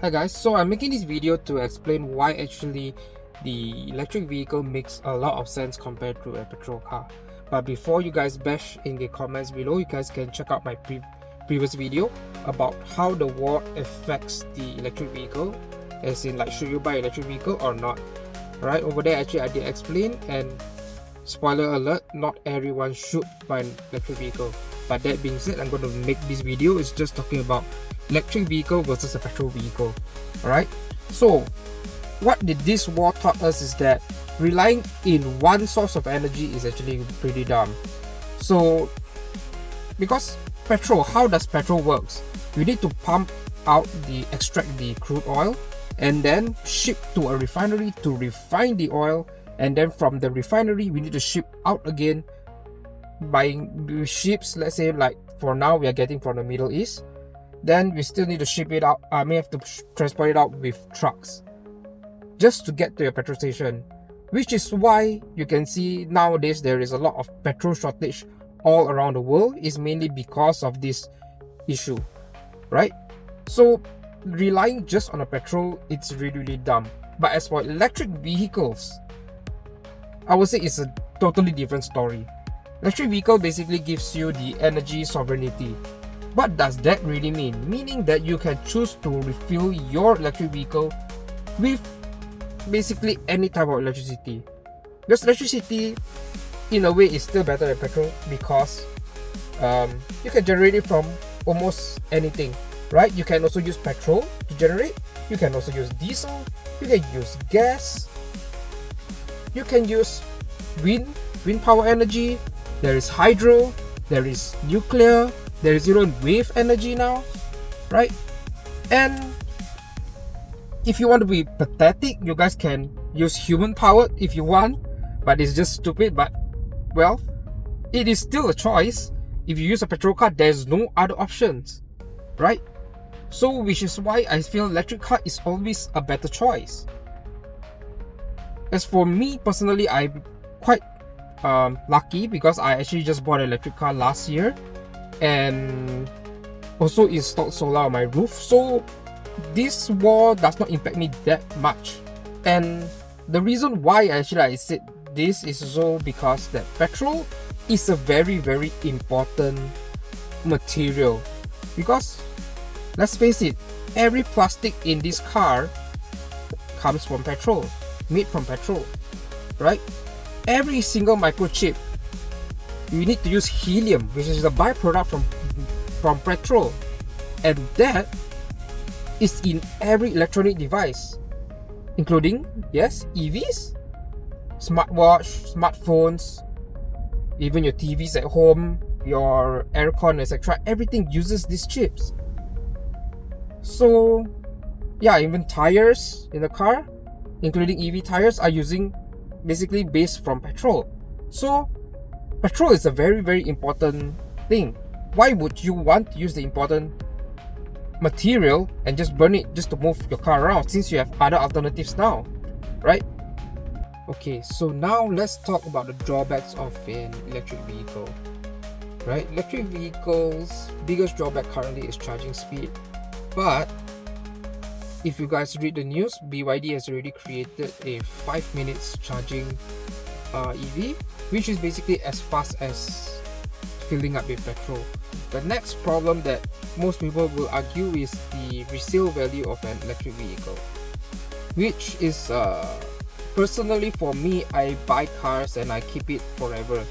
Hi guys, so I'm making this video to explain why actually the electric vehicle makes a lot of sense compared to a petrol car. But before you guys bash in the comments below, you guys can check out my previous video about how the war affects the electric vehicle, as in like should you buy electric vehicle or not. Right over there actually I did explain, and spoiler alert, not everyone should buy an electric vehicle. But that being said, I'm going to make this video is just talking about electric vehicle versus a petrol vehicle. Alright, so what did this war taught us is that relying in one source of energy is actually pretty dumb. So because petrol, how does petrol works? You need to pump out extract the crude oil and then ship to a refinery to refine the oil, and then from the refinery we need to ship out again buying ships. Let's say like for now we are getting from the Middle East, then we still need to ship it out. I may have to transport it out with trucks just to get to your petrol station, which is why you can see nowadays there is a lot of petrol shortage all around the world. Is mainly because of this issue, right? So relying just on a petrol, it's really dumb. But as for electric vehicles, I would say it's a totally different story. Electric vehicle basically gives you the energy sovereignty. What does that really mean? Meaning that you can choose to refuel your electric vehicle with basically any type of electricity. Because electricity, in a way, is still better than petrol because you can generate it from almost anything, right? You can also use petrol to generate. You can also use diesel. You can use gas. You can use wind power energy. There is hydro. There is nuclear. There is even wave energy now, right? And if you want to be pathetic, you guys can use human powered if you want, but it's just stupid. But well, it is still a choice. If you use a petrol car, there's no other options, right? So which is why I feel electric car is always a better choice. As for me personally, I'm quite lucky because I actually just bought an electric car last year and also installed solar on my roof, so this war does not impact me that much. And the reason why actually I said this is also because that petrol is a very important material, because let's face it, every plastic in this car comes from petrol, made from petrol, right? Every single microchip, you need to use helium, which is a byproduct from petrol, and that is in every electronic device, including, yes, EVs, smartwatch, smartphones, even your TVs at home, your aircon, etc. Everything uses these chips. So yeah, even tires in the car, including EV tires, are using basically based from petrol. So petrol is a very important thing. Why would you want to use the important material and just burn it just to move your car around, since you have other alternatives now, right? Okay, so now let's talk about the drawbacks of an electric vehicle, right? Electric vehicles' biggest drawback currently is charging speed, but if you guys read the news, BYD has already created a 5 minutes charging EV, which is basically as fast as filling up with petrol. The next problem that most people will argue is the resale value of an electric vehicle, which is personally for me, I buy cars and I keep it forever,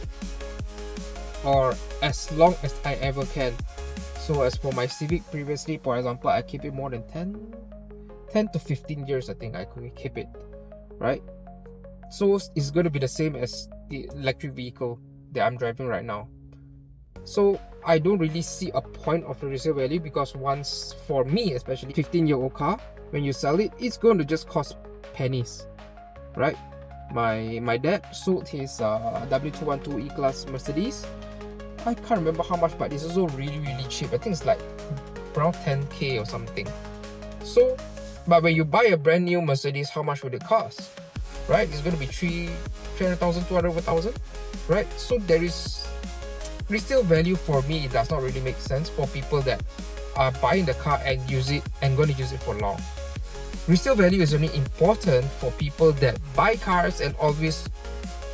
or as long as I ever can. So as for my Civic previously, for example, I keep it more than 10 to 15 years, I think I could keep it, right? So it's going to be the same as the electric vehicle that I'm driving right now. So I don't really see a point of the resale value, because once, for me especially, 15-year-old car, when you sell it, it's going to just cost pennies, right? My dad sold his W212 E-Class Mercedes. I can't remember how much, but it's also really cheap. I think it's like around 10k or something. So but when you buy a brand new Mercedes, how much would it cost, right? It's going to be 300,000, 200,000, right? So there is resale value. For me, it does not really make sense for people that are buying the car and use it and going to use it for long. resale value is only important for people that buy cars and always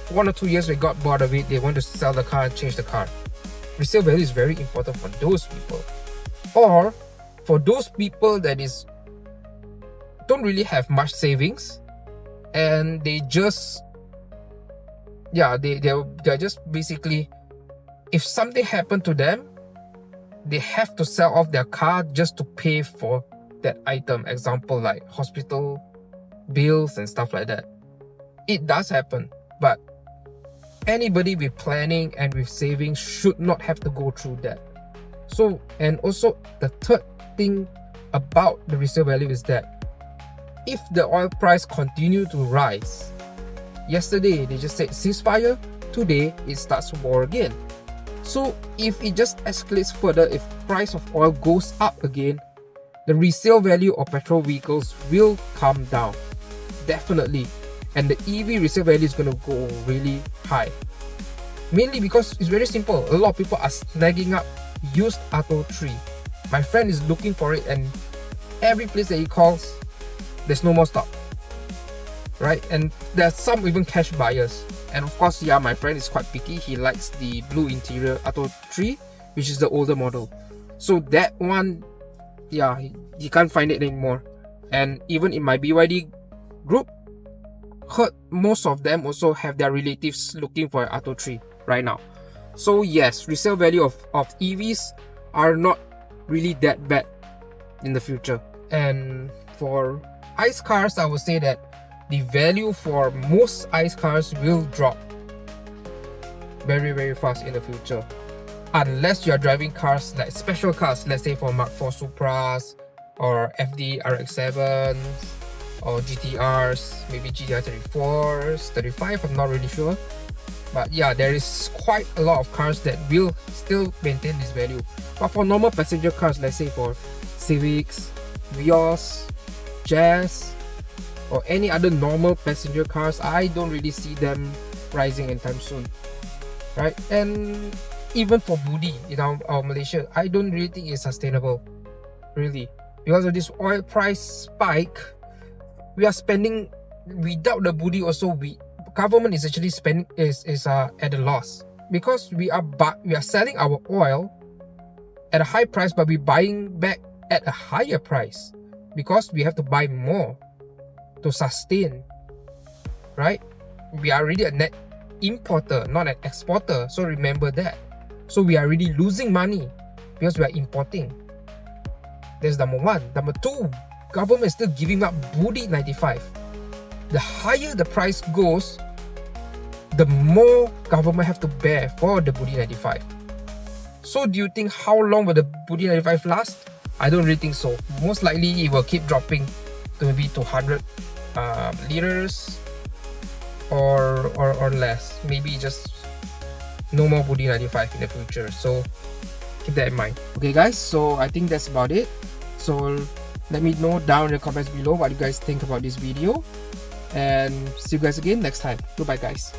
1 or 2 years they got bored of it, they want to sell the car and change the car. Resale value is very important for those people. Or for those people that don't really have much savings and they just they're just basically, if something happened to them, they have to sell off their car just to pay for that item. Example like hospital bills and stuff like that. It does happen, but anybody with planning and with savings should not have to go through that. So, and also the third thing about the resale value is that if the oil price continue to rise, yesterday they just said ceasefire, today it starts war again. So if it just escalates further, if price of oil goes up again, the resale value of petrol vehicles will come down, definitely. And the EV resale value is going to go really high. Mainly because it's very simple. A lot of people are snagging up used Atto 3. My friend is looking for it, and every place that he calls, there's no more stock. Right? And there's some even cash buyers. And of course, yeah, my friend is quite picky. He likes the blue interior Atto 3, which is the older model. So that one, yeah, he can't find it anymore. And even in my BYD group, heard most of them also have their relatives looking for an Atto 3 right now. So yes, resale value of EVs are not really that bad in the future. And for ICE cars, I would say that the value for most ICE cars will drop very fast in the future, unless you are driving cars like special cars, let's say for Mark 4 Supras or FD RX-7s or GTRs, maybe GTR 34s, 35, I'm not really sure. But yeah, there is quite a lot of cars that will still maintain this value. But for normal passenger cars, let's say for Civics, Vios, Jazz, or any other normal passenger cars, I don't really see them rising anytime soon, right? And even for Budi in our Malaysia, I don't really think it's sustainable, really, because of this oil price spike. We are spending without the Budi. Also, government is actually spending is at a loss, because we are selling our oil at a high price, but we're buying back at a higher price because we have to buy more to sustain, right? We are already a net importer, not an exporter, so remember that. So we are really losing money because we are importing. That's number one. Number two, government is still giving up Budi 95. The higher the price goes, the more government have to bear for the Budi 95. So do you think how long will the Budi 95 last? I don't really think so. Most likely it will keep dropping to maybe 200 liters or less. Maybe just no more Budi 95 in the future. So keep that in mind. Okay guys, so I think that's about it. So let me know down in the comments below what you guys think about this video, and see you guys again next time. Goodbye guys.